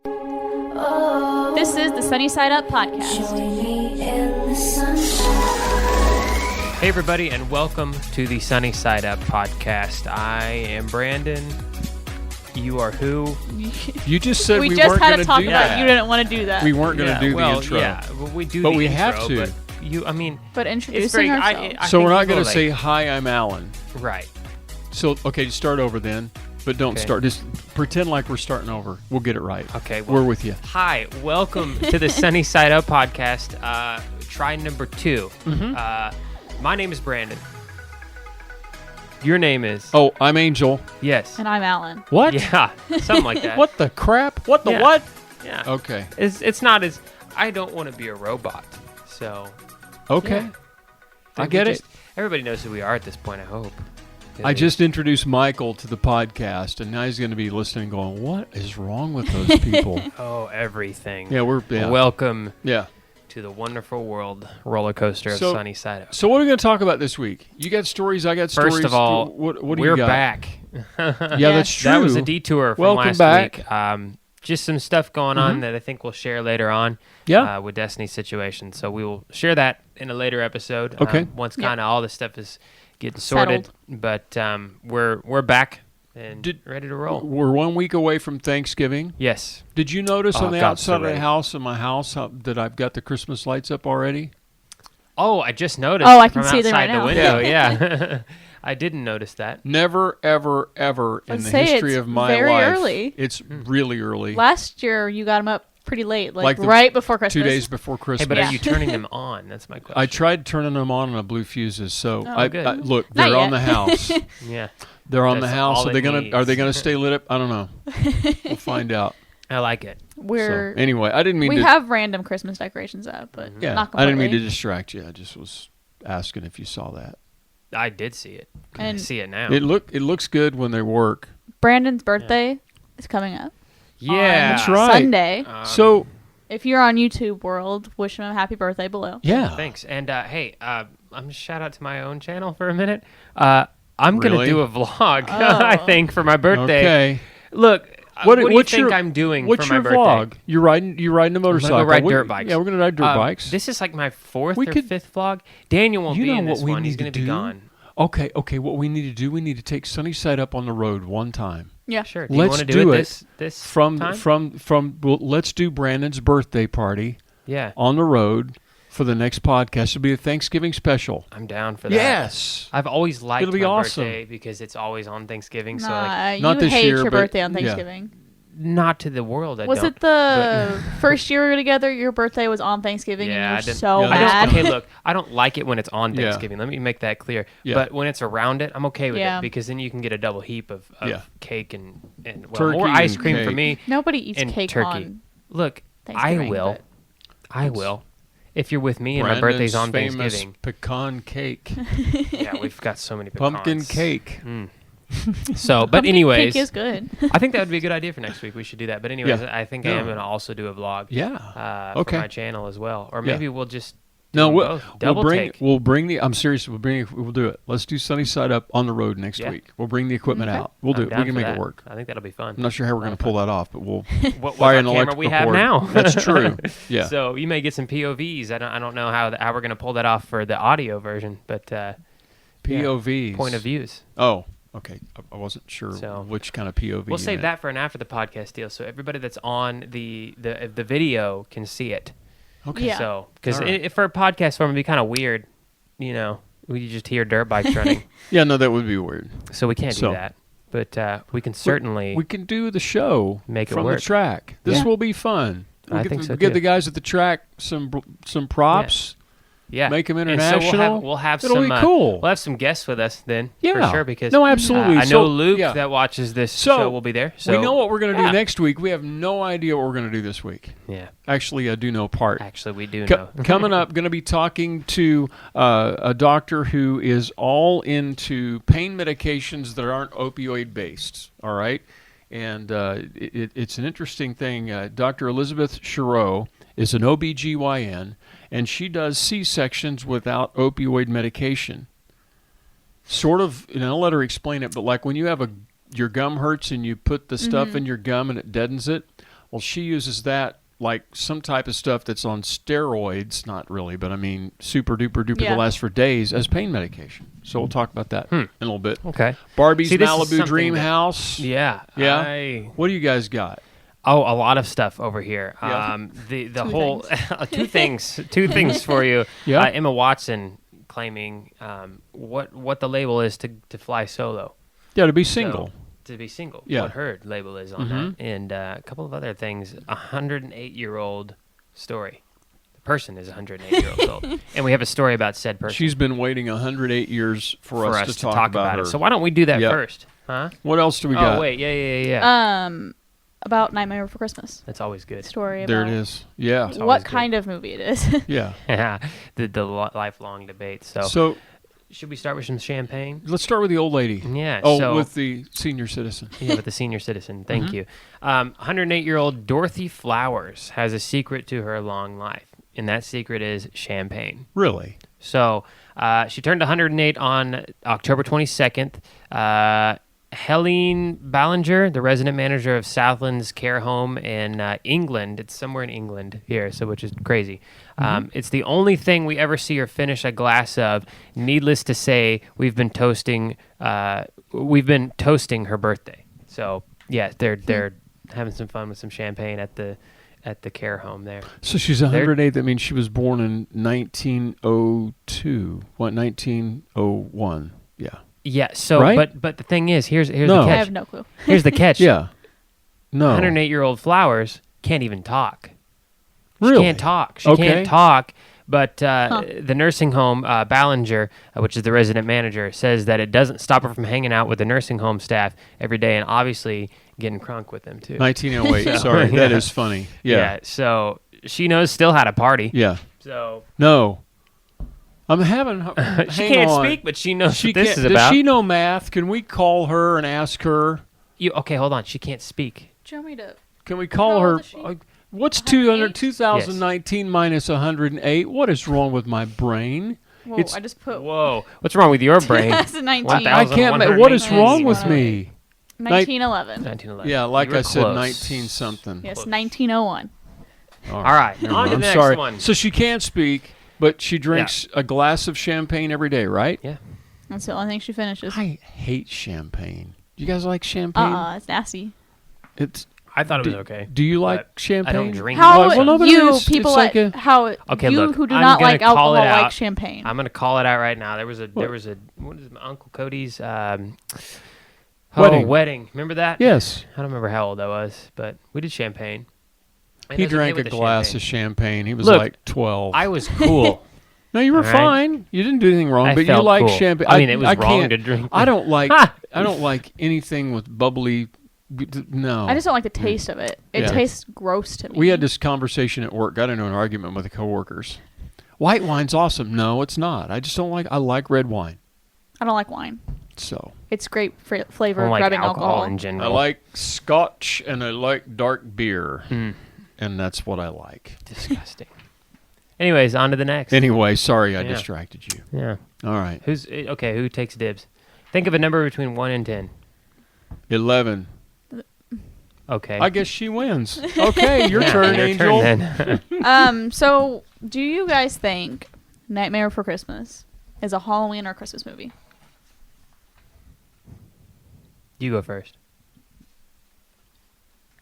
This is the Sunny Side Up podcast. Hey everybody, and welcome to the Sunny Side Up podcast. I am Brandon. You are who? You just said we just weren't had going to to talk do about that. You didn't want to do that. We weren't going to do the intro. Yeah, well, we do but the we intro, have to. But But it's introducing very, ourselves. I So think we're not people going to like, say, hi, I'm Alan. Right. So, okay, just start over then. But don't Okay. start. Just pretend like we're starting over. We'll get it right. Okay, well, we're with you. Hi, welcome to the Sunny Side Up podcast. Try number 2. My name is Brandon. Your name is? Oh, I'm Angel. Yes. And I'm Alan. What? Yeah, something like that. What the crap? What the Yeah. what? Yeah. Okay. It's not as... I don't want to be a robot, so... Okay. Yeah. I get it. Everybody knows who we are at this point, I hope. I just introduced Michael to the podcast, and now he's going to be listening going, what is wrong with those people? Oh, everything. Yeah, Welcome Yeah. to the wonderful world roller coaster of So- Sunny Side Up. So what are we going to talk about this week? You got stories, I got stories. First of all, what do we're you got? back. Yeah, that's true. That was a detour from Welcome last back. week. Just some stuff going on that I think we'll share later on with Destiny's situation. So we will share that in a later episode. Okay. Once kind of all the stuff is getting sorted. But we're back and ready to roll. We're 1 week away from Thanksgiving. Yes. Did you notice on the God, outside so of the ready. house in my house that I've got the Christmas lights up already? Oh, I just noticed. Oh, I can from see them outside right now. the window. Yeah. I didn't notice that. Never, ever, ever in Let's the say history it's of my very life. early. It's really early. Last year, you got them up pretty late, Like the right before Christmas. 2 days before Christmas. Hey, but Yeah. are you turning them on? That's my question. I tried turning them on the blue fuses. So Oh, good. look, Not they're on yet. the house. Yeah. They're on the That's house. all Are they it gonna needs. Are they gonna stay lit up? I don't know. We'll find out. I like it. So, anyway, I didn't mean We to. have random Christmas decorations up, but Yeah, not I completely. didn't mean to distract you. I just was asking if you saw that. I did see it. I And see it now. It looks good when they work. Brandon's birthday is coming up. Yeah. That's right. Sunday. So If you're on YouTube World, wish him a happy birthday below. yeah, Thanks. And hey, I'm gonna shout out to my own channel for a minute. I'm gonna Really? do a vlog. Oh. I think for my birthday. Okay. Look, what do you what's think your- I'm doing What's for my your birthday? vlog? You're riding a motorcycle. I'm gonna go ride dirt bikes. Yeah, we're gonna ride dirt bikes. This is like my fourth We or could- fifth vlog. Daniel won't You be know in what this we one. He's need gonna to be do? gone. Okay. What we need to do? We need to take Sunnyside up on the road one time. Yeah. Sure. Do you Let's want to do do it it this From time? well, let's do Brandon's birthday party Yeah. on the road for the next podcast. It'll be a Thanksgiving special. I'm down for that. Yes. I've always liked It'll be my awesome. birthday because it's always on Thanksgiving. So Nah, like, Not you this hate year, your but- birthday on yeah. Thanksgiving. not to the world. I Was don't. it the first year we were together? Your birthday was on Thanksgiving, Yeah, I and you were didn't- so Yeah, I mad. don't, okay, look, I don't like it when it's on Yeah. Thanksgiving. Let me make that clear. Yeah. But when it's around it, I'm okay with Yeah. it because then you can get a double heap of Yeah. cake and well, Turkey more ice and cream for cake. me Nobody eats and cake turkey. on Look, I Thanksgiving. will. but- I will. If you're with me and Brandon's my birthday's on famous Thanksgiving. pecan cake, Yeah, we've got so many pecans. pumpkin cake. So, but Pumpkin anyways, cake is good. I think that would be a good idea for next week. We should do that. But anyways, Yeah. I think I am going to also do a vlog. Yeah. For Okay. my channel as well. Or Yeah. maybe we'll just No, do we'll, both. we'll Double bring take. I'm serious. We'll do it. Let's do Sunnyside up on the road next Yeah. week. We'll bring the equipment Okay. out. We'll do I'm it. down We can for make that. it work. I think that'll be fun. I'm not sure how we're going to pull that off, but we'll What buy with an our camera we electrical have cord. now. That's true. Yeah. So you may get some POVs. I don't know how we're going to pull that off for the audio version, but POVs. point of views. Oh, okay. I wasn't sure So, which kind of POV. We'll you save meant. that for an after the podcast deal, so everybody that's on the video can see it. Okay. Yeah. So because All right. for a podcast form, it'd be kind of weird, we just hear dirt bikes running, Yeah, no, that would be weird. so we can't So- do that. But we can certainly. We can do the show Make it from work. the track. This Yeah. will be fun. I think so, Give too. the guys at the track some props. Yeah, Make them And so international. we'll have It'll some. be cool. We'll have some guests with us then. Yeah. for sure. Because No, absolutely. I know So, Luke yeah. that watches this So, show will be there. So we know what we're going to yeah. do next week. We have no idea what we're going to do this week. Yeah, Actually, I do know part. actually, we do know. Coming up, going to be talking to a doctor who is all into pain medications that aren't opioid based. All right, and it's an interesting thing. Dr. Elizabeth Cherot is an OBGYN, and she does C-sections without opioid medication. Sort of, and I'll let her explain it, but like when you have your gum hurts and you put the stuff in your gum and it deadens it, Well, she uses that like some type of stuff that's on steroids, not really, but I mean super duper duper Yeah. that lasts for days as pain medication. So we'll talk about that in a little bit. Okay. Barbie's See, this is Malibu something Dream that- House. Yeah. Yeah. What do you guys got? Oh, a lot of stuff over here. Yeah. The Two whole things. two things for you. Yeah. Emma Watson claiming what the label is to fly solo. Yeah, to be single. So, to be single. Yeah. What her label is on that, and a couple of other things. 108-year-old story. The person is 108 years old, and we have a story about said person. She's been waiting 108 years for us to talk about her. it. So why don't we do that Yep. first? Huh? What else do we got? Oh wait, yeah. About Nightmare Before Christmas. That's always good. Story There about it is. Yeah. always what good. kind of movie it is. Yeah. the lifelong debate. So, So should we start with some champagne? let's start with the old lady. Yeah. Oh, so, with the senior citizen. yeah, with the senior citizen. Thank you. 108-year-old Dorothy Flowers has a secret to her long life, and that secret is champagne. Really? So she turned 108 on October 22nd. Helene Ballinger, the resident manager of Southland's care home in England. It's somewhere in England here, so which is crazy. It's the only thing we ever see her finish a glass of. Needless to say, we've been toasting her birthday. So yeah, they're having some fun with some champagne at the care home there. So she's 108. That means she was born in 1902. What, 1901? Yeah. Yeah. So, Right? but the thing is, here's No. the I catch. have no clue. Here's the catch. Yeah. No. 108-year-old Flowers can't even talk. Really? She can't talk. She Okay. can't talk. But the nursing home, Ballinger, which is the resident manager, says that it doesn't stop her from hanging out with the nursing home staff every day and obviously getting crunk with them, too. 1908. Sorry. Yeah. That is funny. Yeah. So she knows still how to party. Yeah. So No. I'm having. she hang can't on. speak, but she knows She what this can't, is does about. she know math? Can we call her and ask her? Okay, hold on. She can't speak. Do you want me to? Can we call How her? old is she? What's 108? 2019 minus 108? What is wrong with my brain? Whoa, It's- I just put Whoa. What's wrong with your brain? 2019. 1,000. I can't. What is wrong with me? 1911. 1911. Yeah, like You were I said, close. 19 something. Yes, 1901. All right. Never On to mind. the I'm next sorry. one. So she can't speak, but she drinks a glass of champagne every day, right? Yeah. That's the only thing she finishes. I hate champagne. You guys like champagne? It's nasty. It's. I thought it was okay. Do you like but champagne? I don't drink How Well, no, but you it's people like like, a- how Okay, you look, who do I'm not gonna like call alcohol it out. like champagne. I'm gonna call it out right now. There was a What? what is it, Uncle Cody's Wedding. wedding. Remember that? Yes. I don't remember how old I was, but we did champagne. And He I was okay drank a with the glass of champagne. champagne. He was Look, like 12. I was cool. No, you were All right. fine. You didn't do anything wrong, I but you felt like cool. champagne. I mean, it was wrong can't- to drink. I don't like. Ha! I don't like anything with bubbly. No. I just don't like the taste of it. It Yeah. tastes gross to me. We had this conversation at work. Got into an argument with the coworkers. White wine's awesome. No, it's not. I just don't like. I like red wine. I don't like wine. So It's great I flavor don't like grabbing alcohol in I general. like Scotch and I like dark beer, Mm, and that's what I like. disgusting. Anyways, on to the next. Anyway, sorry I Yeah. distracted you. Yeah. All right, Who takes dibs? Think of a number between 1 and 10. 11. Okay. I guess she wins. Okay, your Yeah, turn, your Angel. Turn, then. So do you guys think Nightmare Before Christmas is a Halloween or Christmas movie? You go first.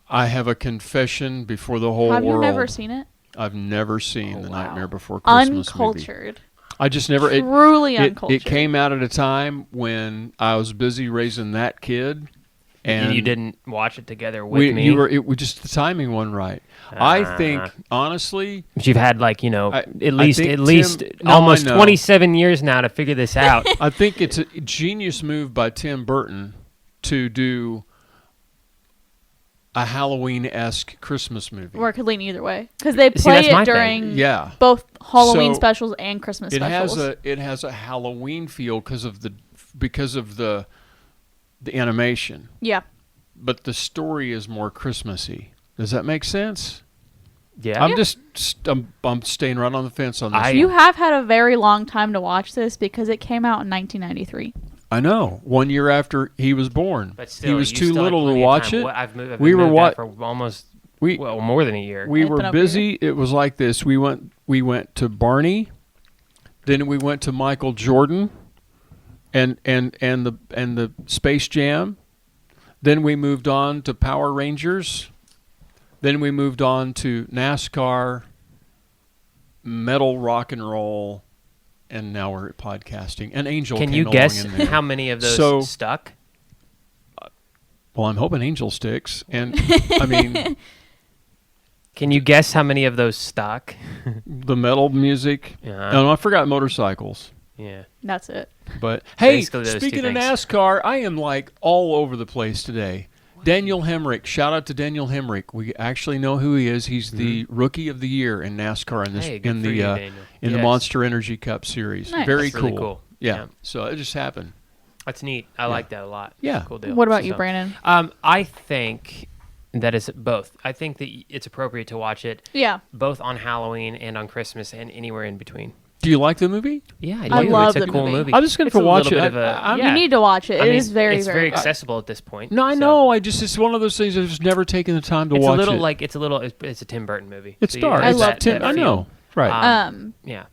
I have a confession before the whole Have world. you never seen it? I've never seen Oh, the wow. Nightmare Before Christmas movie. Uncultured. I just never. Truly It uncultured. came out at a time when I was busy raising that kid, and you didn't watch it together with we, me. You were. It was just the timing wasn't right. I think honestly, But you've had I at least think Tim- no, almost I know. 27 years now to figure this out. I think it's a genius move by Tim Burton to do a Halloween-esque Christmas movie. Or it could lean either way. Because they See, play that's my it thing. during Yeah. both Halloween So, specials and Christmas It specials. has a Halloween feel because of the animation, Yeah. but the story is more Christmassy. Does that make sense? Yeah. I'm staying right on the fence on this. I- one. You have had a very long time to watch this because it came out in 1993. I know. 1 year after he was born, But still, he was you too still had little to plenty of watch time. it. I've moved We were out what- for almost well, more than a year. We It's been were over busy. It was like this. We went to Barney, then we went to Michael Jordan, and the Space Jam. Then we moved on to Power Rangers. Then we moved on to NASCAR, metal, rock and roll, and now we're at podcasting. And Angel Can came you along guess in there. how many of those stuck? Well, I'm hoping Angel sticks. And I mean, Can you guess how many of those stuck? the metal music. Yeah. No, I forgot motorcycles. Yeah. That's it. But hey, Basically those two speaking of things. NASCAR, I am like all over the place today. Daniel Hemrick, shout out to Daniel Hemrick. We actually know who he is. He's the rookie of the year in NASCAR in this Hey, good for you, Daniel. the Yes. Monster Energy Cup series. Nice. Very That's really cool. Yeah. Yeah. So it just happened. That's neat. I like that a lot. Yeah. Cool deal. What about you, So, Brandon? I think that is both. I think that it's appropriate to watch it Yeah. both on Halloween and on Christmas and anywhere in between. Do you like the movie? Yeah, I love it's a the cool movie. movie. I'm just going It's to a watch it. little bit of a- I'm- yeah. You need to watch it. I It mean, is very, it's very very good. accessible at this point. No, I so know. It's one of those things I've just never taken the time to It's watch a little it. like it's a Tim Burton movie. It's So dark. I It's love Tim. that I feel. know. Right. Yeah.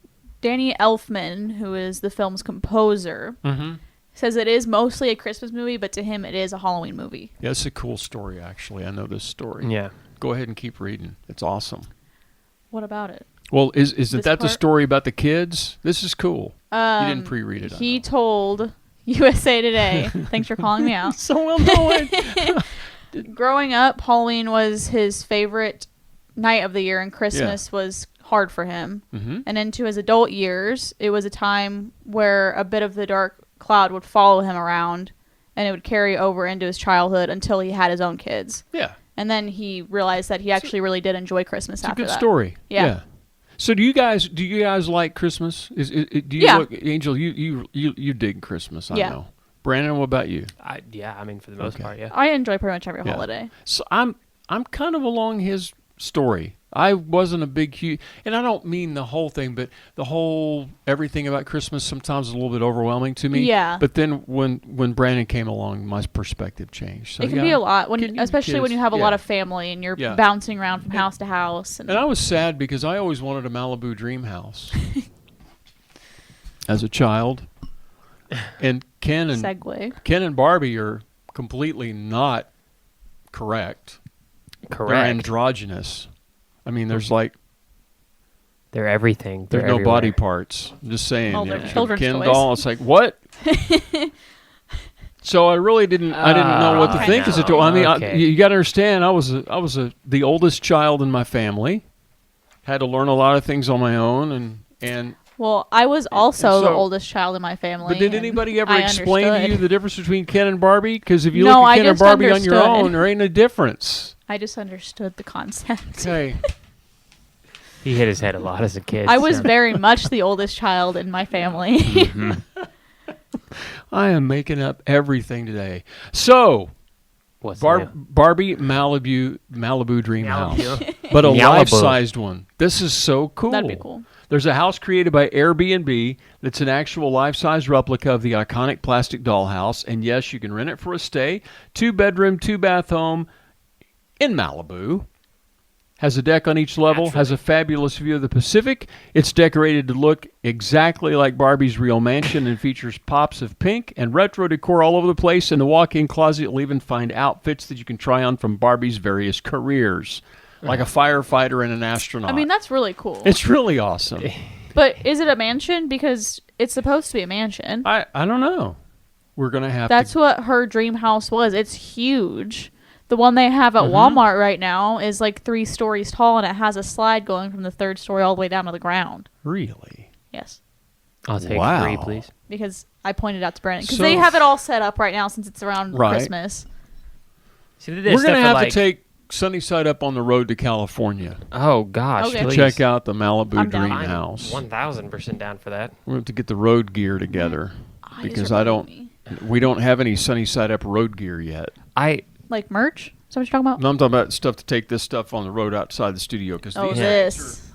Danny Elfman, who is the film's composer, Mm-hmm. says it is mostly a Christmas movie, but to him it is a Halloween movie. Yeah, it's a cool story, actually. I know this story. Yeah. Go ahead and keep reading. It's awesome. What about it? Well, isn't This that the part? story about the kids? This is cool. You didn't pre-read it. I He know. told USA Today, thanks for calling me out. So well known. Growing up, Halloween was his favorite night of the year, and Christmas was hard for him. Mm-hmm. And into his adult years, it was a time where a bit of the dark cloud would follow him around, and it would carry over into his childhood until he had his own kids. Yeah, And then he realized that he actually really did enjoy Christmas it's a after good that. story. Yeah. So do you guys like Christmas? Do you Yeah. look, Angel? You dig Christmas? I Yeah. know. Brandon, what about you? I mean, for the most Okay. part, yeah. I enjoy pretty much every Yeah. holiday. So I'm kind of along his story. I wasn't a big huge, and I don't mean the whole thing, but the whole everything about Christmas sometimes is a little bit overwhelming to me. Yeah. But then when Brandon came along, my perspective changed. So It can be a lot, especially when kids, you have a yeah. lot of family and you're Yeah. bouncing around from house to house. And And I was sad because I always wanted a Malibu dream house as a child. And Ken and Barbie are completely not correct. They're Correct. androgynous. I mean, there's like They're everything. there's They're no body everywhere. parts. I'm just saying. Well, you they're know, children's Ken toys. doll. It's like what? So I really didn't know what to I think as a know. toy. I mean, Okay. you got to understand. I was the oldest child in my family. Had to learn a lot of things on my own, and well, I was also the so- oldest child in my family. but did and anybody ever I explain to you understood. the difference between Ken and Barbie? Because if you No, look I at Ken and just Barbie on your understood. own, there ain't a difference. I just understood the concept. Okay. He hit his head a lot as a kid. I was so. very much the oldest child in my family. I am making up everything today. So, What's new? Barbie Malibu Dream House, Malibu. but a Malibu. life-sized one. This is so cool. That'd be cool. There's a house created by Airbnb that's an actual life-size replica of the iconic plastic dollhouse, and yes, you can rent it for a stay. 2-bedroom, 2-bath home in Malibu. Has a deck on each level, has a fabulous view of the Pacific. It's decorated to look exactly like Barbie's real mansion and features pops of pink and retro decor all over the place. In the walk-in closet, you'll even find outfits that you can try on from Barbie's various careers, like a firefighter and an astronaut. I mean, that's really cool. It's really awesome. But is it a mansion? Because it's supposed to be a mansion. I don't know. We're going to have That's to... what her dream house was. It's huge. The one they have at Mm-hmm. Walmart right now is like 3 stories tall, and it has a slide going from the 3rd story all the way down to the ground. Really? Yes. I'll take Wow. 3, please. Because I pointed out to Brandon. Because So- they have it all set up right now since it's around Right. Christmas. See, We're going to have to take Sunnyside up on the road to California Oh gosh, Okay. to please. check out the Malibu I'm down. Dream I'm House. 1000% down for that. We're going to have to get the road gear together Eyes because are I bugging don't... me. We don't have any Sunnyside Up road gear yet. Like merch? Is that what you're talking about? No, I'm talking about stuff to take this stuff on the road outside the studio because Oh, these, this.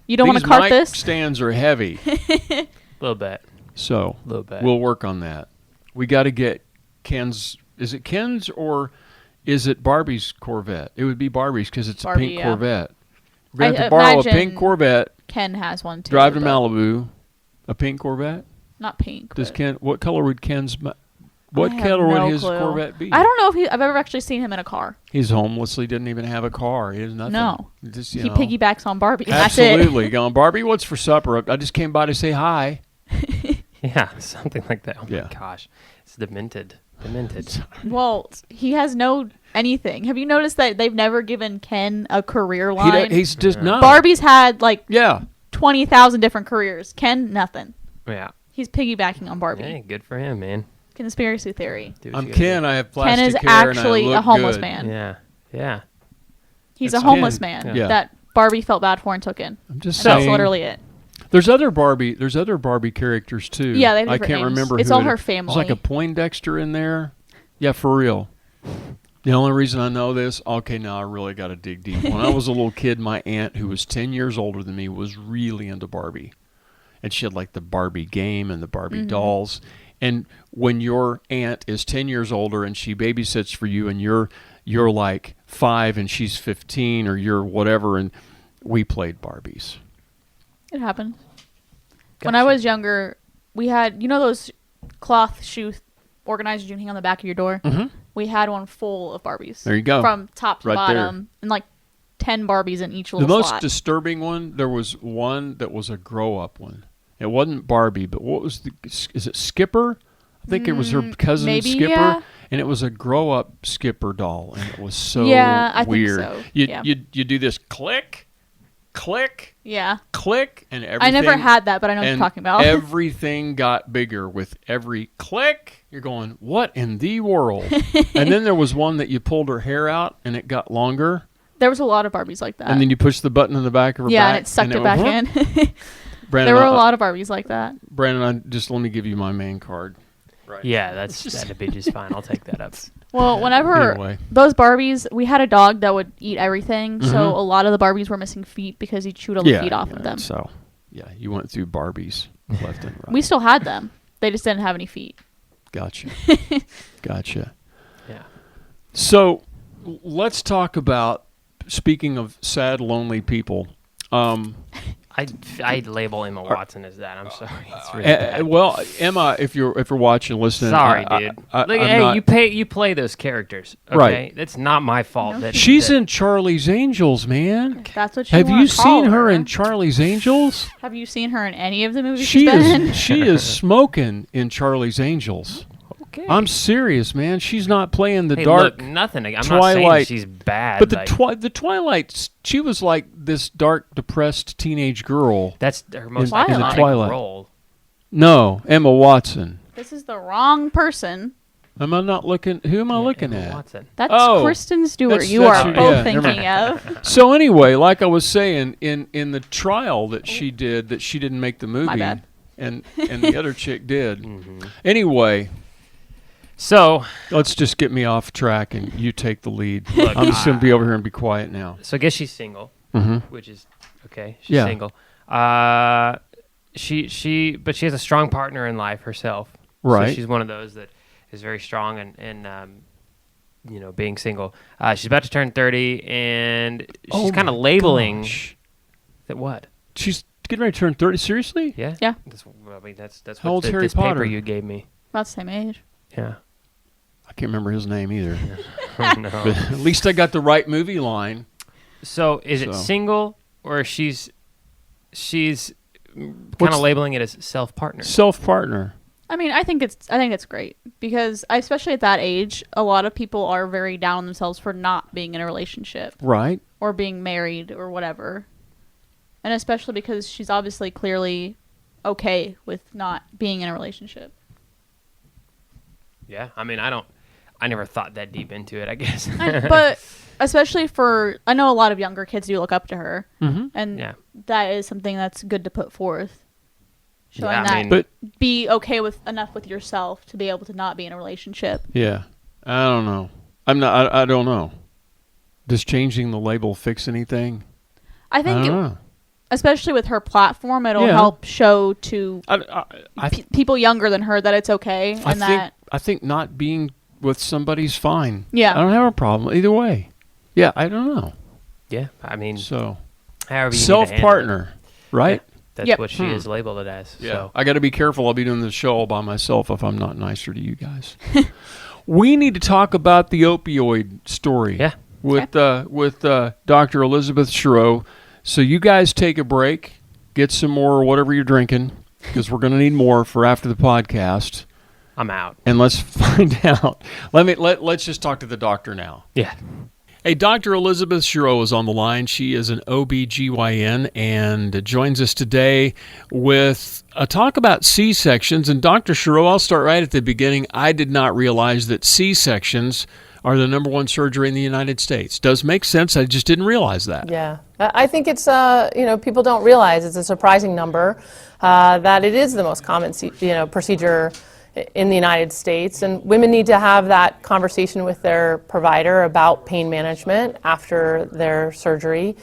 You don't want these to cart mic this? stands are heavy. A little bit. So Little bit. we'll work on that. We got to get Ken's... Is it Ken's or is it Barbie's Corvette? It would be Barbie's because it's Barbie, a pink yeah. Corvette. We're going to I have to borrow a imagine pink Corvette, Ken has one too. drive to but Malibu. A pink Corvette? Not pink. Does but Ken? What color would Ken's? What I have color would no his clue. Corvette be? I don't know if I've ever actually seen him in a car. He's homeless. He didn't even have a car. He has nothing. No. Just, He you know. piggybacks on Barbie. That's it. Absolutely. Going, Barbie, what's for supper? I just came by to say hi. Yeah, something like that. Oh Yeah. my gosh, it's demented. Demented. Well, he has no anything. Have you noticed that they've never given Ken a career line? He's just no. Barbie's had like Yeah. 20,000 different careers. Ken, nothing. Yeah. He's piggybacking on Barbie. Hey, good for him, man. Conspiracy theory. Do what I'm you gotta Ken. do. I have plastic Ken is hair and I actually look a homeless good. man. Yeah. Yeah. He's It's a homeless Ken. man Yeah. that Barbie felt bad for and took in. I'm just And that's saying. literally it. There's other Barbie characters too. Yeah, they have I different can't names. remember. It's who all it her is. family. There's like a Poindexter in there. Yeah, for real. The only reason I know this, okay, now I really got to dig deep. When I was a little kid, my aunt, who was 10 years older than me, was really into Barbie. And she had like the Barbie game and the Barbie dolls. And when your aunt is 10 years older and she babysits for you and you're like 5 and she's 15 or you're whatever, and we played Barbies. It happened. When I was younger, we had, you know those cloth shoe organizers you can hang on the back of your door? Mm-hmm. We had one full of Barbies. There you go. From top to Right bottom. And like 10 Barbies in each The little most slot. disturbing one, there was one that was a grow-up one. It wasn't Barbie, but what was is it Skipper? I think it was her cousin maybe, Skipper. yeah. And it was a grow-up Skipper doll, and it was so Yeah, I think weird. so, You, yeah. you do this click, click, Yeah. click, and everything. I never had that, but I know what you're and talking about. everything got bigger with every click. You're going, what in the world? And then there was one that you pulled her hair out, and it got longer. There was a lot of Barbies like that. And then you pushed the button in the back of her yeah, back. and it sucked it went, back "Whoop." in. Brandon, There were a lot of Barbies like that. Brandon, let me give you my main card. Right. Yeah, that'd be just fine. I'll take that up. Well, whenever Anyway. those Barbies, we had a dog that would eat everything, so Mhm. a lot of the Barbies were missing feet because he chewed all the feet off of them. So, yeah, you went through Barbies left and right. We still had them. They just didn't have any feet. Gotcha. Gotcha. Yeah. So, let's talk about, speaking of sad, lonely people. I label Emma Watson as that. I'm sorry. It's really bad. Well, Emma, if you're watching, listening, Sorry, dude. I'm Hey, not- you play those characters, okay? Right. It's not my fault that She's that, in Charlie's Angels, man. That's what you Have wanna you call seen her in Charlie's Angels? Have you seen her in any of the movies She she's been in? is she is smoking in Charlie's Angels. Okay. I'm serious, man. She's not playing the hey, dark. look, nothing. I'm not Twilight- saying she's bad. But the like, the Twilight, she was like this dark, depressed teenage girl. that's her most in the iconic Twilight. role. No, Emma Watson. This is the wrong person. Am I not looking? Who am I Yeah, looking Emma at? Watson. That's Oh, Kristen Stewart. that's- You that's are who- both yeah, never thinking of. So anyway, like I was saying, in the trial that she did, that she didn't make the movie, My bad. and the other chick did. Mhm. Anyway, So, let's just get me off track and you take the lead. Look, I'm just gonna be over here and be quiet now. I guess she's single, Mm-hmm. which is okay. She's Yeah. single. But she has a strong partner in life herself. Right. So she's one of those that is very strong and being single. She's about to turn 30, and she's Oh kind of my labeling gosh. that what? She's getting ready to turn 30. Seriously? Yeah. Yeah. That's How what old's Harry this Potter? paper you gave me. About the same age. Yeah. I can't remember his name either. No. But at least I got the right movie line. So is it So. single, or she's kind What's- of labeling it as self partner? Self partner. I mean, I think it's great because especially at that age, a lot of people are very down on themselves for not being in a relationship Right. or being married or whatever. And especially because she's obviously clearly okay with not being in a relationship. Yeah. I mean, I never thought that deep into it, I guess. But especially I know a lot of younger kids do look up to her, Mm-hmm. and Yeah. that is something that's good to put forth. Showing Yeah, I that mean- But be okay with enough with yourself to be able to not be in a relationship. yeah, I don't know. I don't know. Does changing the label fix anything? I I think, don't know. especially with her platform, it'll Yeah. help show to I people younger than her that it's okay, and that I think not being with somebody's fine. Yeah. I don't have a problem either way. Yeah, I don't know. Yeah, I mean, So however you need to handle it. self-partner, right? That's Yep. what she is labeled it as. Yeah. So. I got to be careful. I'll be doing the show all by myself if I'm not nicer to you guys. We need to talk about the opioid story. Yeah. With Dr. Elizabeth Cherot. So you guys take a break, get some more whatever you're drinking, because we're going to need more for after the podcast. I'm out. And let's find out. Let's just talk to the doctor now. Yeah. Hey, Dr. Elizabeth Cherot is on the line. She is an OB/GYN and joins us today with a talk about C-sections. And Dr. Cherot, I'll start right at the beginning. I did not realize that C-sections are the number one surgery in the United States. Does make sense. I just didn't realize that. Yeah, I think it's, people don't realize it's a surprising number, that it is the most common, procedure in the United States. And women need to have that conversation with their provider about pain management after their surgery.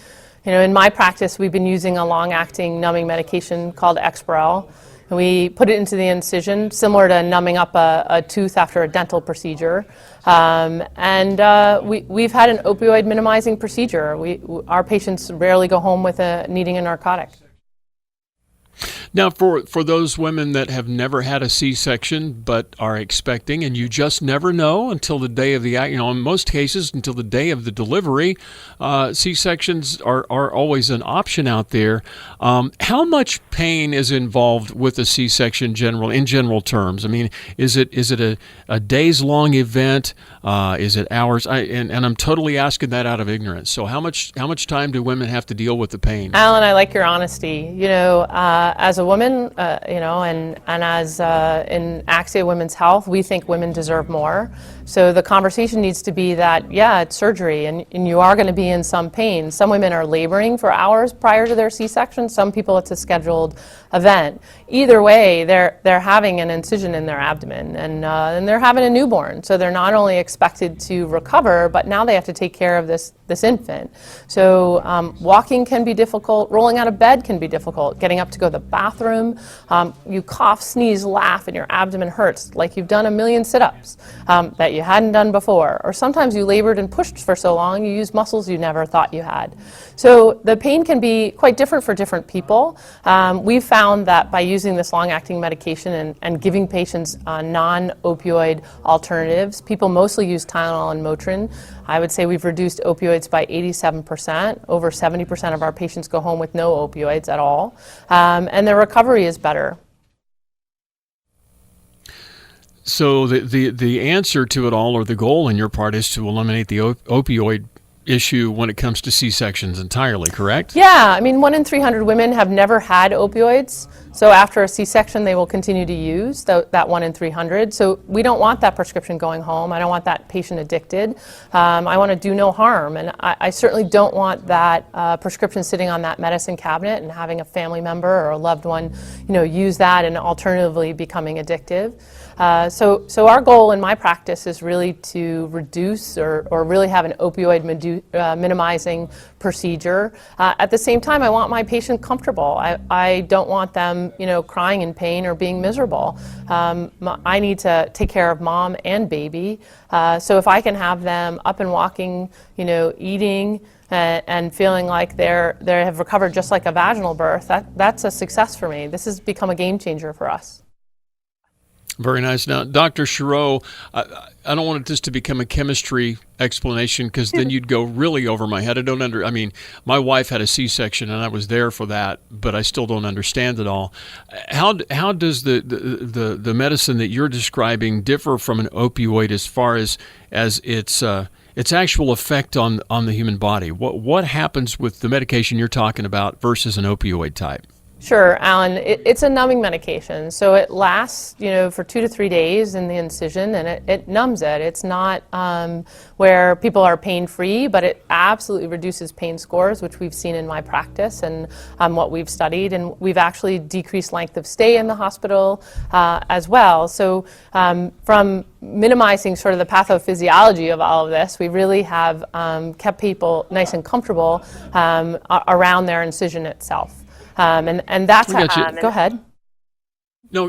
In my practice, we've been using a long-acting numbing medication called Exparel. And we put it into the incision, similar to numbing up a tooth after a dental procedure. We've had an opioid minimizing procedure. Our patients rarely go home with needing a narcotic. Now, for those women that have never had a C-section but are expecting, and you just never know until the day of the, in most cases, until the day of the delivery, C-sections are always an option out there. How much pain is involved with a C-section in general terms? I mean, is it a days-long event? Is it hours? And I'm totally asking that out of ignorance. So how much time do women have to deal with the pain? Alan, I like your honesty. As a woman, and as in Axia Women's Health, we think women deserve more. So the conversation needs to be that, yeah, it's surgery, and you are going to be in some pain. Some women are laboring for hours prior to their C-section. Some people, it's a scheduled event. Either way, they're having an incision in their abdomen, and they're having a newborn. So they're not only expected to recover, but now they have to take care of this infant. So walking can be difficult. Rolling out of bed can be difficult. Getting up to go to the bathroom. You cough, sneeze, laugh, and your abdomen hurts like you've done a million sit-ups that you hadn't done before. Or sometimes you labored and pushed for so long you use muscles you never thought you had. So the pain can be quite different for different people. We've found that by using this long-acting medication and giving patients non-opioid alternatives, people mostly use Tylenol and Motrin. I would say we've reduced opioids by 87%. Over 70% of our patients go home with no opioids at all. And their recovery is better. So the answer to it all, or the goal on your part, is to eliminate the opioid issue when it comes to C-sections entirely, correct? Yeah, I mean, 1 in 300 women have never had opioids. So after a C-section, they will continue to use that 1 in 300. So we don't want that prescription going home. I don't want that patient addicted. I want to do no harm. And I certainly don't want that prescription sitting on that medicine cabinet and having a family member or a loved one, use that and alternatively becoming addictive. So our goal in my practice is really to reduce or really have an opioid minimizing procedure. At the same time, I want my patient comfortable. I don't want them, crying in pain or being miserable. I need to take care of mom and baby. So if I can have them up and walking, eating, and feeling like they have recovered just like a vaginal birth, that's a success for me. This has become a game changer for us. Very nice. Now, Dr. Cherot, I don't want this to become a chemistry explanation because then you'd go really over my head. My wife had a C-section and I was there for that, but I still don't understand it all. How does the medicine that you're describing differ from an opioid as far as its actual effect on the human body? What happens with the medication you're talking about versus an opioid type? Sure, Alan. It's a numbing medication, so it lasts, for 2 to 3 days in the incision, and it numbs it. It's not where people are pain-free, but it absolutely reduces pain scores, which we've seen in my practice and what we've studied, and we've actually decreased length of stay in the hospital as well. So from minimizing sort of the pathophysiology of all of this, we really have kept people nice and comfortable around their incision itself. And that's go ahead. No,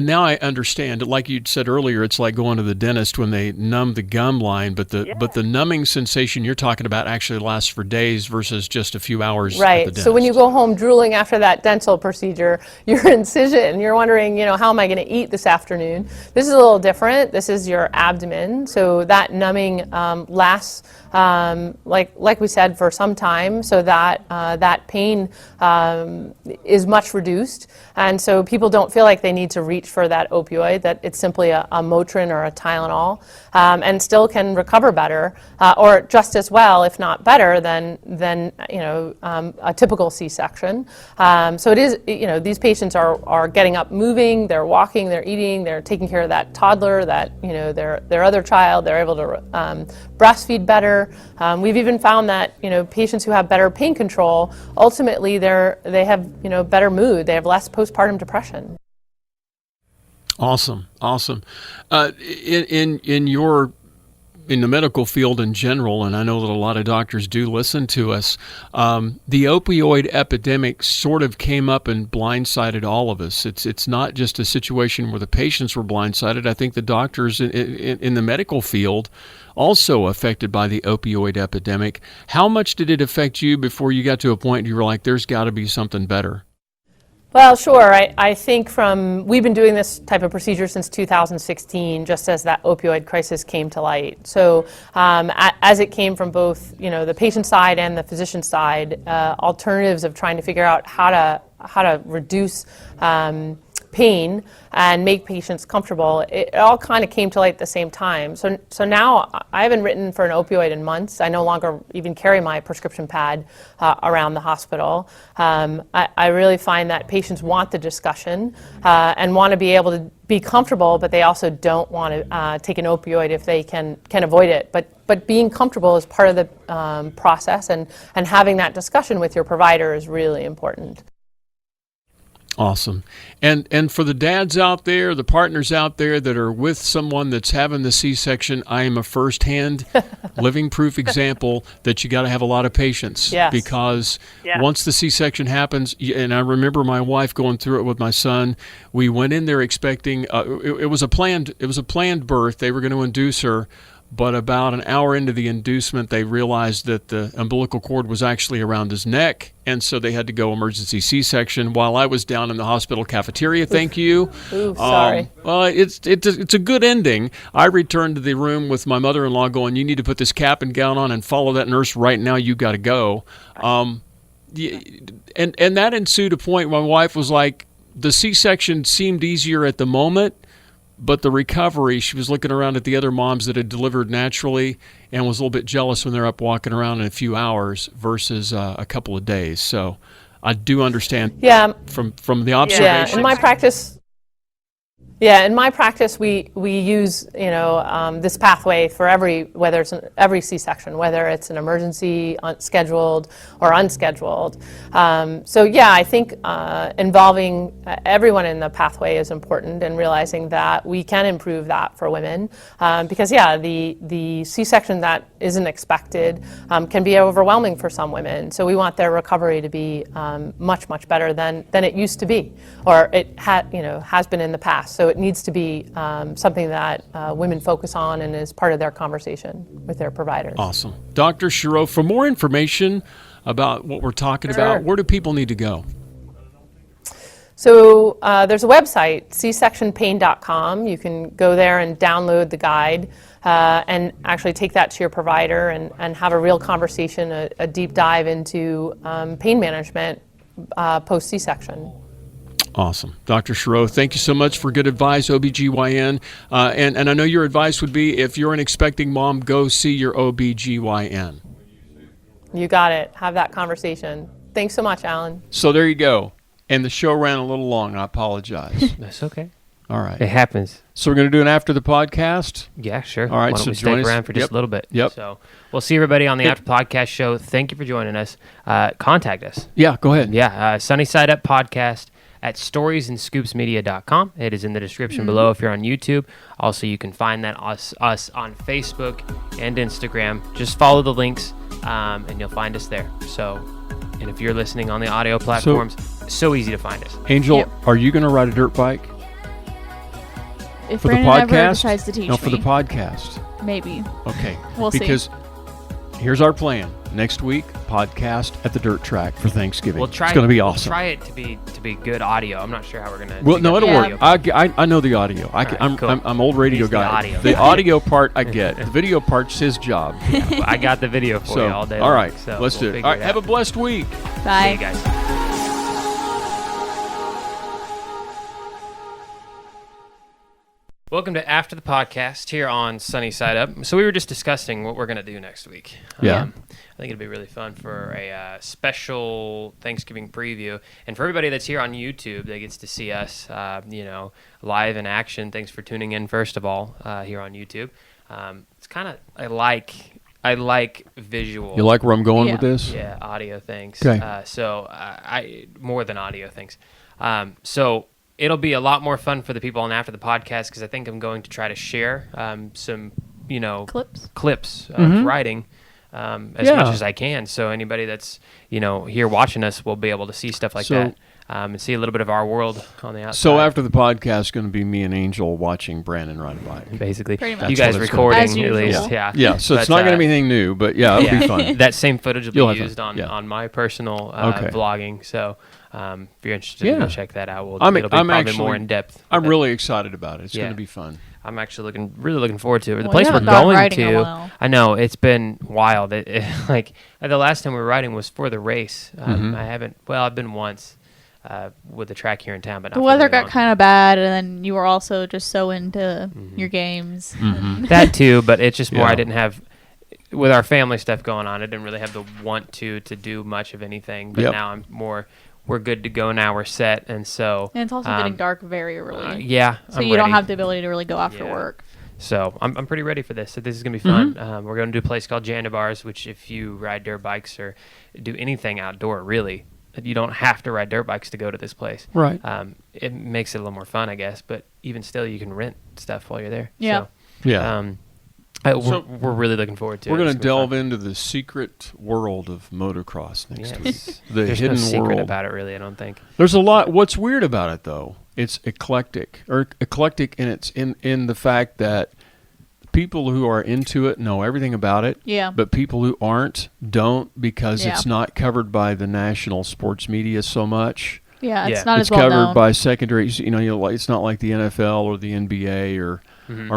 now I understand. Like you said earlier, it's like going to the dentist when they numb the gum line, but the numbing sensation you're talking about actually lasts for days versus just a few hours at the Right. dentist. So when you go home drooling after that dental procedure, your incision, you're wondering, how am I going to eat this afternoon? This is a little different. This is your abdomen. So that numbing lasts, like we said, for some time. So that pain is much reduced. And so people don't feel like they need to reach for that opioid, that it's simply a Motrin or a Tylenol, and still can recover better, or just as well, if not better, than a typical C-section. So it is, these patients are getting up, moving, they're walking, they're eating, they're taking care of that toddler, that their other child. They're able to breastfeed better. We've even found that patients who have better pain control, ultimately they have better mood. They have less postpartum depression. Awesome. In the medical field in general, and I know that a lot of doctors do listen to us, the opioid epidemic sort of came up and blindsided all of us. It's not just a situation where the patients were blindsided. I think the doctors in the medical field also affected by the opioid epidemic. How much did it affect you before you got to a point you were like, there's got to be something better? Well, sure. I think we've been doing this type of procedure since 2016, just as that opioid crisis came to light. So as it came from both, the patient side and the physician side, alternatives of trying to figure out how to reduce pain and make patients comfortable, it all kind of came to light at the same time. So now I haven't written for an opioid in months. I no longer even carry my prescription pad around the hospital. I really find that patients want the discussion and want to be able to be comfortable, but they also don't want to take an opioid if they can avoid it. But being comfortable is part of the process, and having that discussion with your provider is really important. Awesome. And for the dads out there, the partners out there that are with someone that's having the C-section, I am a firsthand living proof example that you got to have a lot of patience. Yes. Because once the C-section happens, and I remember my wife going through it with my son, we went in there expecting it was a planned birth. They were going to induce her. But about an hour into the inducement, they realized that the umbilical cord was actually around his neck, and so they had to go emergency C-section while I was down in the hospital cafeteria. Thank you. Ooh, sorry. Well, it's a good ending. I returned to the room with my mother-in-law going, you need to put this cap and gown on and follow that nurse right now. You got to go. And that ensued a point where my wife was like, the C-section seemed easier at the moment, but the recovery, she was looking around at the other moms that had delivered naturally and was a little bit jealous when they're up walking around in a few hours versus a couple of days. So I do understand from the observation. Yeah, in my practice, we use this pathway for whether it's every C-section, whether it's an emergency, scheduled or unscheduled. I think involving everyone in the pathway is important, and realizing that we can improve that for women, because the C-section that isn't expected can be overwhelming for some women. So we want their recovery to be much better than it used to be, or it has been in the past. So it needs to be something that women focus on and is part of their conversation with their providers. Awesome. Dr. Cherot, for more information about what we're talking about, where do people need to go? So there's a website, csectionpain.com. You can go there and download the guide and actually take that to your provider and have a real conversation, a deep dive into pain management post C-section. Awesome. Dr. Cherot, thank you so much for good advice, OBGYN. And I know your advice would be, if you're an expecting mom, go see your OBGYN. You got it. Have that conversation. Thanks so much, Alan. So there you go. And the show ran a little long. I apologize. That's okay. All right. It happens. So we're going to do an after the podcast? Yeah, sure. All right. Why don't we stick around for just a little bit? Yep. So we'll see everybody on the after podcast show. Thank you for joining us. Contact us. Yeah, go ahead. Yeah, sunnysideuppodcast at storiesandscoopsmedia.com. It is in the description below if you're on YouTube. Also, you can find that us on Facebook and Instagram. Just follow the links, and you'll find us there. So, and if you're listening on the audio platforms, so easy to find us. Angel, Yep. are you going to ride a dirt bike If for the Brandon ever podcast? decides to teach No, for me, the podcast. maybe. Okay. We'll see. Because here's our plan. Next week, podcast at the dirt track for Thanksgiving. We'll try. It's going to be We'll awesome. try it to be good audio. I'm not sure how we're gonna. Well, do no, that it'll Yeah. work. I know the audio. right, I'm cool. I'm old radio He's the guy. audio The guy. audio part I get. The video part's his job. Well, I got the video for So, you all day. all long, right, so let's we'll do it. figure All right, have a out. blessed week. Bye. See you guys. Welcome to After the Podcast here on Sunny Side Up. So we were just discussing what we're going to do next week. Yeah. I think it'd be really fun for a special Thanksgiving preview. And for everybody that's here on YouTube that gets to see us, live in action, thanks for tuning in, first of all, here on YouTube. It's kind of, I like visual. You like where I'm going Yeah. with this? Yeah, audio things. Okay. So I more than audio things. So it'll be a lot more fun for the people on After the Podcast because I think I'm going to try to share some, clips of writing as Yeah. much as I can. So anybody that's here watching us will be able to see stuff like So- that and see a little bit of our world on the outside. So after the podcast, is going to be me and Angel watching Brandon ride a bike. basically, Pretty much. you That's guys what it's recording As at usual. least, yeah. Yeah, so it's But, not going to be anything new, but yeah, it'll be fun. That same footage will You'll be have fun. used on, Yeah. on my personal Okay. vlogging. So if you're interested, Yeah. go check that out. I'm It'll be probably actually- more in depth. I'm with it. really excited about it. It's Yeah. going to be fun. I'm actually really looking forward to it. The Well, place you we're haven't gone going riding in a to, while. I know it's been wild. Like the last time we were riding was for the race. Mm-hmm. I've been once with the track here in town, but not The for weather very got long. kind of bad, and then you were also just so into your games. That too, but it's just more. Yeah. I didn't have with our family stuff going on. I didn't really have the want to do much of anything. But Yep. now I'm more. We're good to go now. We're set, and so And it's also getting dark very early. yeah. So I'm you don't ready. have the ability to really go after Yeah. work. So I'm pretty ready for this. So this is gonna be fun. We're going to do a place called Jandabars, which if you ride dirt bikes or do anything outdoor, really, you don't have to ride dirt bikes to go to this place. Right. It makes it a little more fun, I guess. But even still, you can rent stuff while you're there. Yeah. Yeah. So, we're really looking forward to it. We're going It's to gonna delve be fun. into the secret world of motocross next week. Yes. The There's hidden no secret world. about it, really. I don't think. There's a lot. What's weird about it, though, it's eclectic in its in the fact that people who are into it know everything about it. Yeah. But people who aren't don't because Yeah. it's not covered by the national sports media so much. Yeah, it's Yeah. not It's as well covered known. by secondary. It's not like the NFL or the NBA or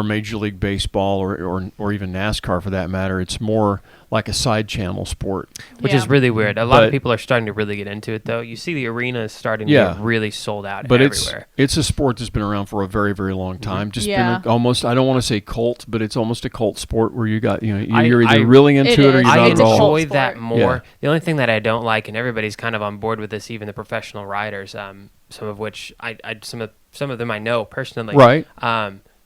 Major League Baseball or even NASCAR for that matter. It's more like a side channel sport. Which Yeah. is really weird. A lot But- of people are starting to really get into it, though. You see the arenas starting to Yeah. get really sold out But everywhere. it's a sport that's been around for a very, very long time. Just Yeah. been almost, I don't want to say cult, but it's almost a cult sport where you're I- either I- really into It it or is. you're I not It's at a all. cult enjoy that sport. more. Yeah. The only thing that I don't like, and everybody's kind of on board with this, even the professional riders, some of which some of them I know personally. Right.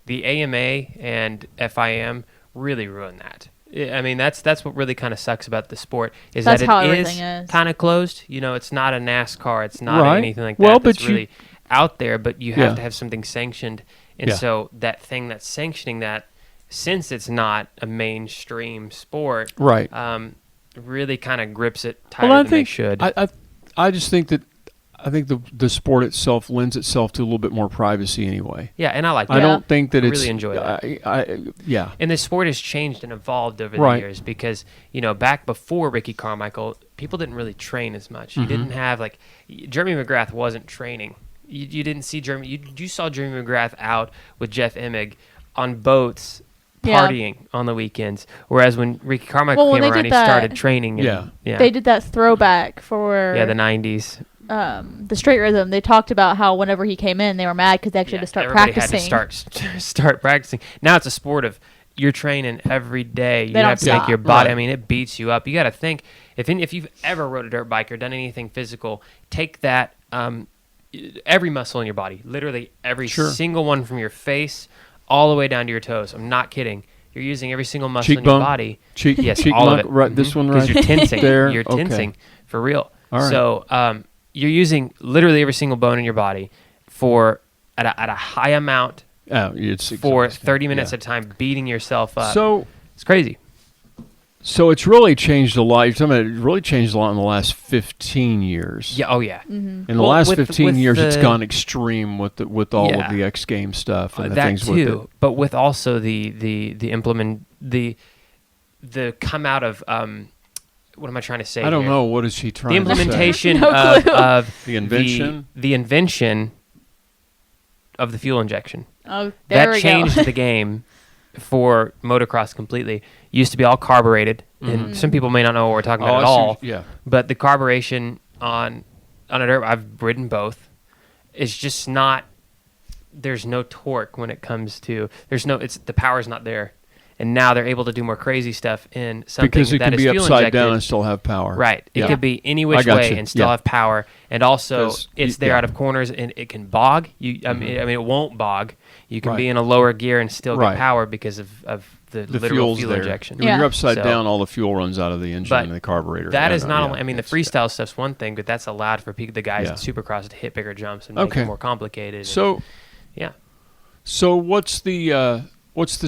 The AMA and FIM really ruin that. I mean, that's what really kind of sucks about the sport is That's that how it everything is is. kind of closed. It's not a NASCAR. It's not Right. anything like that. Well, That's but you- really out there, but you have Yeah. to have something sanctioned. And Yeah. so that thing that's sanctioning that, since it's not a mainstream sport, Right. really kind of grips it tighter Well, I than they think should. I just think that the sport itself lends itself to a little bit more privacy anyway. yeah, and I like that. I don't think that I it's really enjoy that. yeah. And the sport has changed and evolved over Right. the years because, back before Ricky Carmichael, people didn't really train as much. You didn't have, Jeremy McGrath wasn't training. You didn't see Jeremy. You saw Jeremy McGrath out with Jeff Emig on boats Yeah. partying on the weekends. Whereas when Ricky Carmichael Well, when came they around, did he that- started training. And, Yeah. They did that throwback for the 90s. the straight rhythm. They talked about how whenever he came in, they were mad because they actually had to start everybody practicing. had to start practicing. Now it's a sport of you're training every day. You They don't have to make stop. your body. Right. I mean, it beats you up. You got to think if you've ever rode a dirt bike or done anything physical, take that every muscle in your body, literally every Sure. single one from your face all the way down to your toes. I'm not kidding. You're using every single muscle in Cheekbone? your body. Cheek, Yes, cheek all muck, of it. right? This one right Because you're tensing. there. You're Okay. tensing for real. All right. So you're using literally every single bone in your body at a high amount It's for exhausting. 30 minutes Yeah. at a time, beating yourself up. So It's crazy. So it's really changed a lot. You're talking about it really changed a lot in the last 15 years. Yeah. Oh yeah. In the Well, last with 15 years, it's the- gone extreme with all Yeah. of the X Games stuff and the that things too, with it. but with also the come out of what am I trying to say? I don't here? know. What is she trying The to say? implementation No of, clue. of The invention? the invention of the fuel injection. Oh, there That we changed go. the game for motocross completely. Used to be all carbureted, and some people may not know what we're talking about at I see all. what- yeah. But the carburation on a dirt, I've ridden both. It's just not. There's no torque when it comes to. The power's not there, and now they're able to do more crazy stuff in something Because it that can is be fuel upside injected. down and still have power. Right. It Yeah. could be any which got way you. and still Yeah. have power. And also, 'Cause it's there yeah. out of corners, and it can bog. I mean, it won't bog. You can Right. be in a lower gear and still Right. get power because of the The literal fuel's fuel there. injection. When Yeah. you're upside So- down, all the fuel runs out of the engine But and the carburetor. That Yeah, is not yeah. only. I mean, the It's- freestyle stuff's one thing, but that's allowed for the guys Yeah. in Supercross to hit bigger jumps and make Okay. it more complicated. So, yeah. so what's the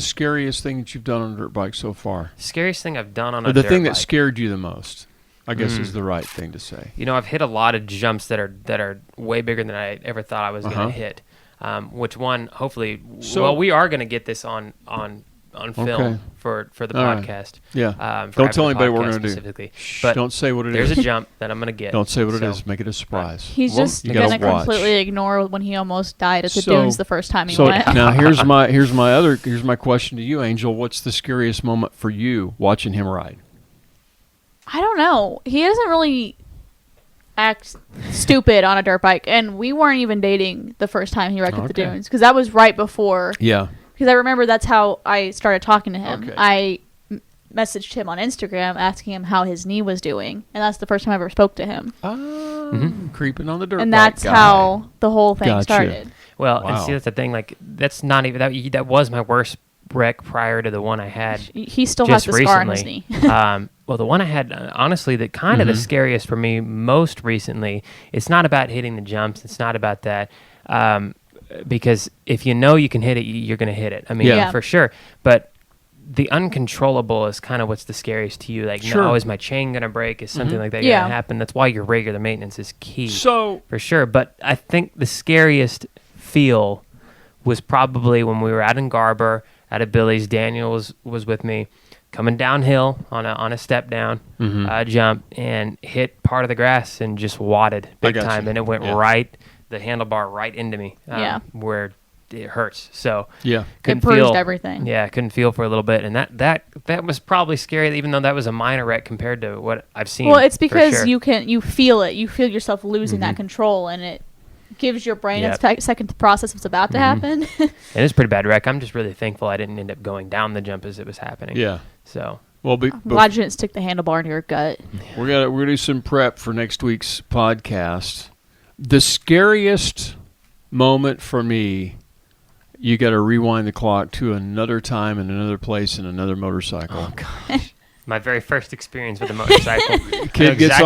scariest thing that you've done on a dirt bike so far? Scariest thing I've done on Or a the dirt thing that bike. scared you the most, I guess is the right thing to say. You know, I've hit a lot of jumps that are way bigger than I ever thought I was going to hit. Which one? Hopefully, So- we are going to get this on film Okay. for the All right. podcast. Yeah. For Don't tell after the anybody what we're podcast going to do. specifically. Shh, But don't say what it there's is. a jump that I'm going to get. Don't say what it So, is. Make it a surprise. He's Well, just you gonna gotta watch. completely ignore when he almost died at the So- dunes the first time he So went. now here's my question to you, Angel. What's the scariest moment for you watching him ride? I don't know. He doesn't really act stupid on a dirt bike, and we weren't even dating the first time he wrecked at the Okay. dunes because that was right before. Yeah. Because I remember that's how I started talking to him. Okay. I messaged him on Instagram asking him how his knee was doing, and that's the first time I ever spoke to him. Creeping on the dirt And bike that's guy. how the whole thing Gotcha. started. Well, Wow. and see, that's the thing. Like, that's not even that was my worst wreck prior to the one I had. He still has just the scar on his recently. knee. Well, the one I had, honestly, the kind of the scariest for me most recently. It's not about hitting the jumps. It's not about that. Because if you know you can hit it, you're going to hit it. I mean, Yeah. for sure. But the uncontrollable is kind of what's the scariest to you. Like, Sure. no, is my chain going to break? Is something like that Yeah. going to happen? That's why your regular maintenance is key. So For sure. But I think the scariest feel was probably when we were out in Garber at a Billy's. Daniel was with me, coming downhill on a step down jump, and hit part of the grass and just wadded big got time. you. And it went Yeah. the handlebar right into me, Yeah. where it hurts. So yeah. couldn't bruised feel everything. Yeah, couldn't feel for a little bit, and that was probably scary, even though that was a minor wreck compared to what I've seen. Well, it's for because sure. you feel it. You feel yourself losing that control, and it gives your brain Yep. a second to process what's about to happen. And it's a pretty bad wreck. I'm just really thankful I didn't end up going down the jump as it was happening. Yeah. So Well, I'm glad you didn't stick the handlebar into your gut. we're gonna do some prep for next week's podcast. The scariest moment for me, you got to rewind the clock to another time in another place in another motorcycle. my very first experience with a motorcycle. Kid gets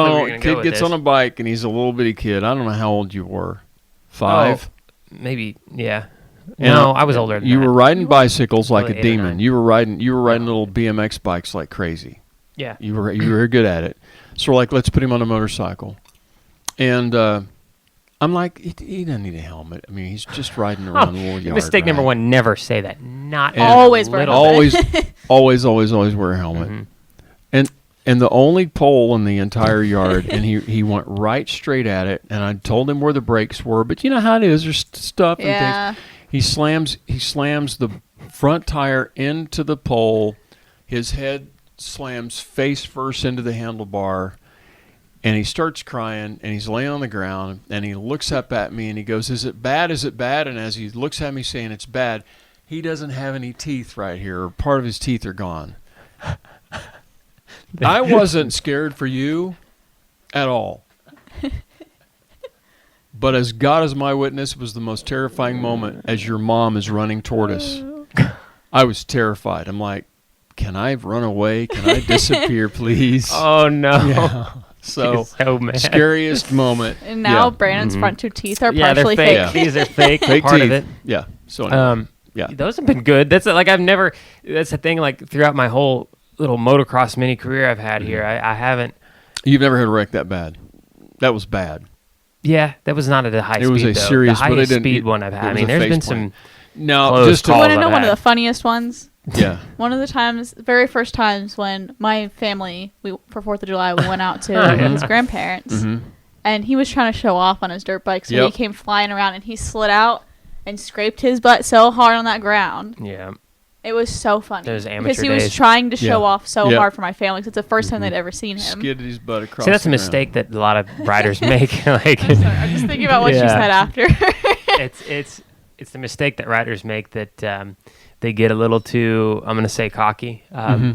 on a bike and he's a little bitty kid. I don't know how old you were. 5? Maybe, yeah. And No, I was older than You that. were riding bicycles like Probably a 8 or demon. 9. You were riding little BMX bikes like crazy. Yeah. You were very good at it. So we're like, let's put him on a motorcycle. And I'm like, he doesn't need a helmet. I mean, he's just riding around the little yard. Mistake number right? 1, never say that. Not And Always a wear a little helmet. bit. always wear a helmet. Mhm. And the only pole in the entire yard, and he went right straight at it. And I told him where the brakes were, but you know how it is. There's stuff and Yeah. things. He slams the front tire into the pole. His head slams face first into the handlebar, and he starts crying. And he's laying on the ground, and he looks up at me, and he goes, "Is it bad? Is it bad?" And as he looks at me saying it's bad, he doesn't have any teeth right here, or part of his teeth are gone. I wasn't scared for you at all. But as God is my witness, it was the most terrifying moment as your mom is running toward us. I was terrified. I'm like, can I run away? Can I disappear, please? Oh, no. Yeah. So, He's so mad. scariest moment. And now Yeah. Brandon's front 2 teeth are Yeah, they're partially fake. fake. Yeah. These are fake. Fake part teeth. of it. Yeah. So, anyway. Yeah. Those have been good. That's like I've never. That's the thing. Like throughout my whole little motocross mini career I've had here, Mm-hmm. I haven't. You've never had a wreck that bad. That was bad. Yeah, that was not at a high speed. It was a though. serious, the but it highest didn't. speed one I've it had. I was mean, a there's face been plant. some. Now, close just to, calls. You want to know I've one of had. the funniest ones? yeah. One of the times, very first times when my family, for 4th of July, we went out to his grandparents, Mm-hmm. and he was trying to show off on his dirt bike, so Yep. he came flying around, and he slid out and scraped his butt so hard on that ground. Yeah. It was so funny. Those amateur because he was days. trying to show Yeah. off so Yep. hard for my family, 'cause it's the first time they'd ever seen him. Skidded his butt across. See, that's a the mistake that a lot of riders make. Like, I'm sorry, I'm just thinking about what Yeah. she said after. it's the mistake that riders make that they get a little too, I'm going to say, cocky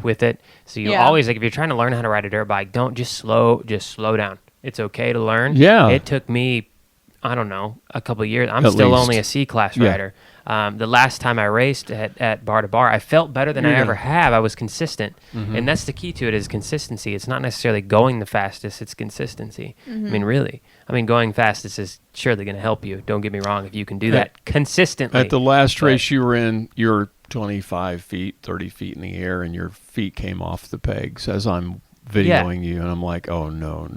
with it. So you Yeah. always, like, if you're trying to learn how to ride a dirt bike, don't just slow down. It's okay to learn. Yeah. It took me, I don't know, a couple of years. I'm At still least. only a C-class Yeah. rider. The last time I raced at bar to bar, I felt better than I Yeah. ever have. I was consistent. And that's the key to it, is consistency. It's not necessarily going the fastest, it's consistency. I mean, really. I mean, going fastest is surely going to help you. Don't get me wrong, if you can do that consistently. At the last But- race you were in, you're 25 feet, 30 feet in the air, and your feet came off the pegs as I'm videoing you, and I'm like, oh, no.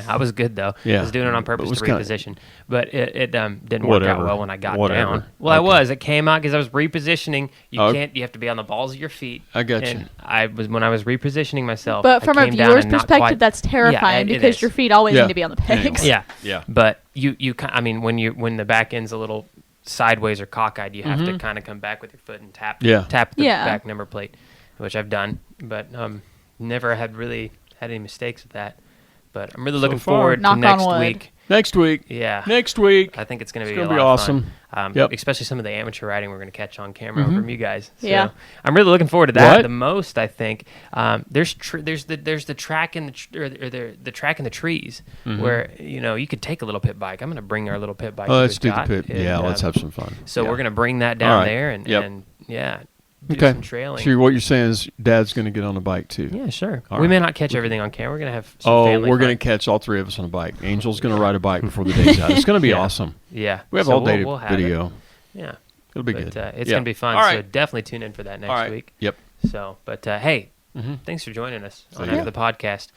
I was good, though. Yeah. I was doing it on purpose It was to kinda- reposition. But it didn't work out Whatever. well when I got Whatever. down. Well, Okay. It came out because I was repositioning. You Oh. can't. You have to be on the balls of your feet. I got you. And when I was repositioning myself. But I from a came down viewer's and not perspective, quite- that's terrifying it because is. your feet always Yeah. need to be on the pegs. Anyway. Yeah. Yeah. But I mean, when the back end's a little sideways or cockeyed, you have to kind of come back with your foot and tap Yeah. the Yeah. back number plate, which I've done, but never had really had any mistakes with that. But I'm really looking far. forward to Knock on next wood. week. Next week. Yeah. Next week. I think it's going to It's be gonna a be lot of awesome. fun. Yep. Especially some of the amateur riding we're going to catch on camera from you guys. So Yeah. I'm really looking forward to that What? the most. I think there's the track in the track in the trees where you could take a little pit bike. I'm going to bring our little pit bike. Oh, that let's we've do the got, pit. and, Yeah, let's have some fun. So Yeah. we're going to bring that All down right. there and Yep. do Okay. some trailing. So what you're saying is Dad's going to get on a bike too. Yeah, sure. All We right. may not catch everything on camera. We're going to have some Oh, family we're fun. going to catch all three of us on a bike. Angel's going to ride a bike before the day's out. It's going to be Yeah. awesome. Yeah. We have So all day we'll have it. video. Yeah. It'll be But good. it's Yeah. going to be fun. All So right. definitely tune in for that next All right. week. Yep. So, but hey, Mhm. thanks for joining us on See After ya. the Podcast.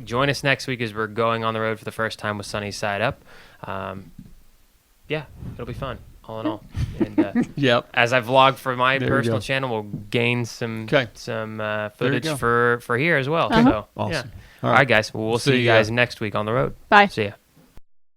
Join us next week as we're going on the road for the first time with Sunny Side Up. Yeah, it'll be fun, all in all. And Yep. as I vlog for my There you personal go. channel, we'll gain some Okay. footage go. for here as well. Uh-huh. So, Awesome. yeah. All right, guys. Well, we'll see See you ya. guys next week on the road. Bye. See ya.